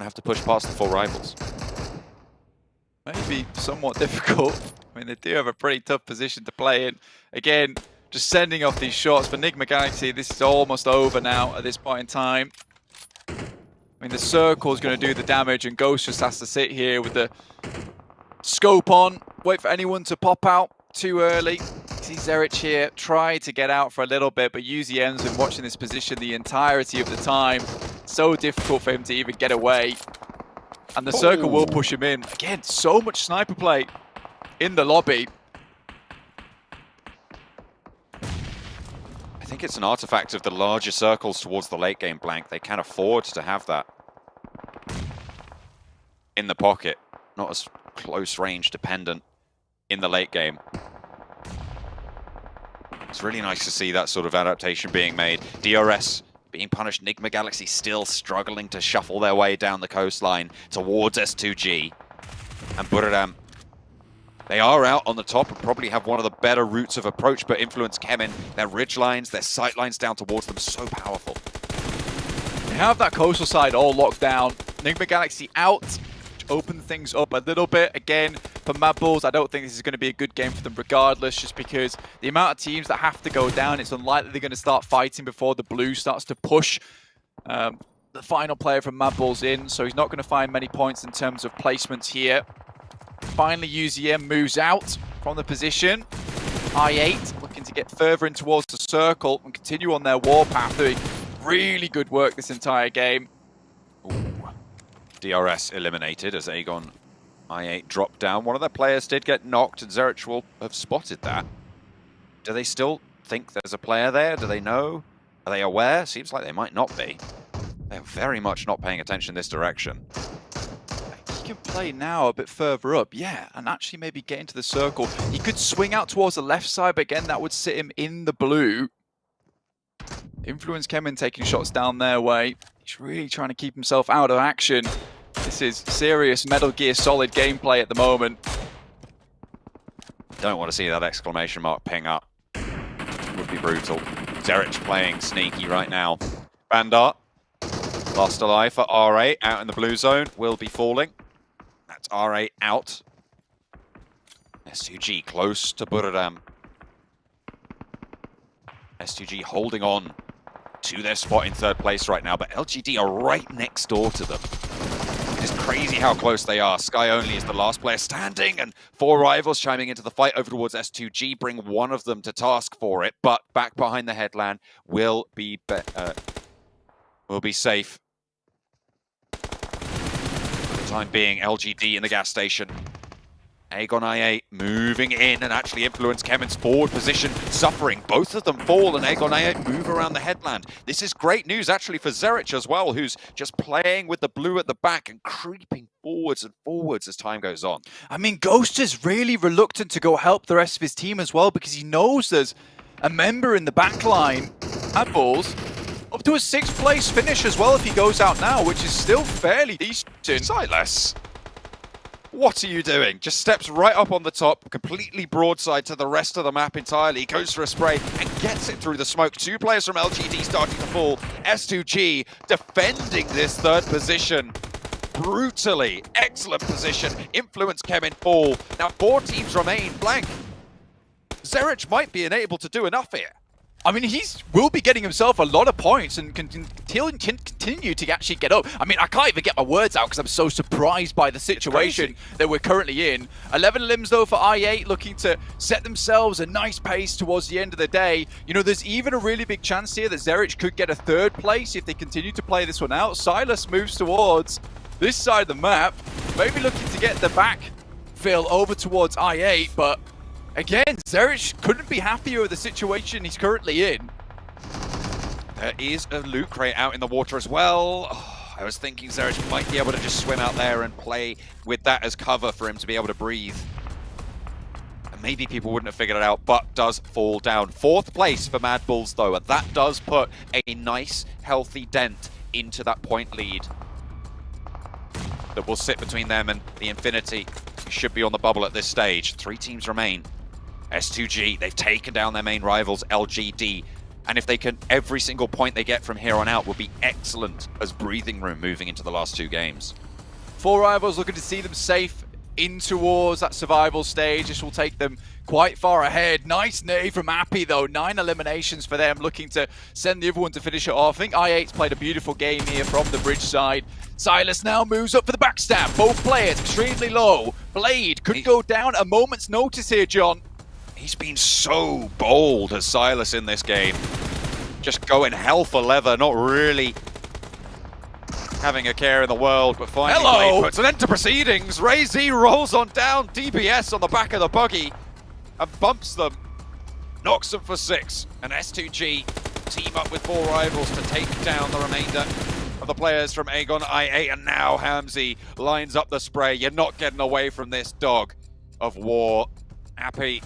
to have to push past the 4 rivals. Maybe somewhat difficult. I mean, they do have a pretty tough position to play in. Again, just sending off these shots for Enigma Galaxy. This is almost over now at this point in time. I mean, the circle is going to do the damage, and Ghost just has to sit here with the scope on, wait for anyone to pop out too early. See Zerich here, try to get out for a little bit, but UZM's been watching this position the entirety of the time. So difficult for him to even get away. And the circle will push him in. Again, so much sniper play in the lobby. I think it's an artifact of the larger circles towards the late game blank. They can afford to have that in the pocket, not as close range dependent in the late game. It's really nice to see that sort of adaptation being made. DRS being punished, Enigma Galaxy still struggling to shuffle their way down the coastline towards S2G. And Buradam, they are out on the top and probably have one of the better routes of approach, but Influence Kemin, their ridge lines, their sight lines down towards them, so powerful. They have that coastal side all locked down. Enigma Galaxy out, open things up a little bit. Again, for Mad Bulls, I don't think this is going to be a good game for them regardless, just because the amount of teams that have to go down, it's unlikely they're going to start fighting before the blue starts to push the final player from Mad Bulls in, so he's not going to find many points in terms of placements here. Finally, UZM moves out from the position. I8 looking to get further in towards the circle and continue on their warpath, doing really good work this entire game. Ooh. DRS eliminated as Aegon I8 dropped down. One of their players did get knocked, and Zerich will have spotted that. Do they still think there's a player there? Do they know? Are they aware? Seems like they might not be. They're very much not paying attention in this direction. He can play now a bit further up, yeah, and actually maybe get into the circle. He could swing out towards the left side, but again, that would sit him in the blue. Influence Kemin taking shots down their way. He's really trying to keep himself out of action. This is serious Metal Gear Solid gameplay at the moment. Don't want to see that exclamation mark ping up. Would be brutal. Zerich playing sneaky right now. Bandart, lost alive for R8 out in the blue zone, will be falling. That's R8 out. S2G close to Buradam. S2G holding on to their spot in 3rd place right now, but LGD are right next door to them. It's crazy how close they are. Sky Only is the last player standing, and 4 rivals chiming into the fight over towards S2G, bring one of them to task for it, but back behind the headland will be safe. For the time being, LGD in the gas station. Aegon I8 moving in, and actually Influence Kemin's forward position suffering. Both of them fall, and Aegon I8 move around the headland. This is great news actually for Zerich as well, who's just playing with the blue at the back and creeping forwards and forwards as time goes on. I mean, Ghost is really reluctant to go help the rest of his team as well, because he knows there's a member in the back line at Bulls. Up to a 6th place finish as well if he goes out now, which is still fairly decent. Silas, what are you doing? Just steps right up on the top, completely broadside to the rest of the map entirely, goes for a spray and gets it through the smoke. 2 players from LGD starting to fall. S2G defending this 3rd position brutally. Excellent position. Influence Kemin fall. Now 4 teams remain blank. Zerich might be unable to do enough here. I mean, he will be getting himself a lot of points and can continue to actually get up. I mean, I can't even get my words out because I'm so surprised by the situation that we're currently in. 11 limbs, though, for I8, looking to set themselves a nice pace towards the end of the day. You know, there's even a really big chance here that Zerich could get a 3rd place if they continue to play this one out. Silas moves towards this side of the map, maybe looking to get the backfill over towards I8, but again, Zerich couldn't be happier with the situation he's currently in. There is a loot crate out in the water as well. Oh, I was thinking Zerich might be able to just swim out there and play with that as cover for him to be able to breathe. And maybe people wouldn't have figured it out, but does fall down. 4th place for Mad Bulls, though, and that does put a nice, healthy dent into that point lead that will sit between them and the Infinity, who should be on the bubble at this stage. 3 teams remain. S2G, they've taken down their main rivals, LGD. And if they can, every single point they get from here on out will be excellent as breathing room moving into the last 2 games. 4 Rivals looking to see them safe in towards that survival stage. This will take them quite far ahead. Nice nade from Appy though. 9 eliminations for them, looking to send the other one to finish it off. I think i8's played a beautiful game here from the bridge side. Silas now moves up for the backstab. Both players extremely low. Blade could go down a moment's notice here, John. He's been so bold as Silas in this game. Just going hell for leather, not really having a care in the world, but finally Blade puts an end to proceedings. Ray Z rolls on down, DBS on the back of the buggy and bumps them, knocks them for 6. And S2G team up with 4 Rivals to take down the remainder of the players from Aegon i8, and now Hamzy lines up the spray. You're not getting away from this dog of war. Appy,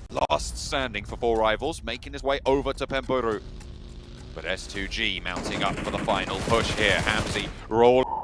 last standing for 4 Rivals, making his way over to Pemburu. But S2G mounting up for the final push here. Hamzy roll.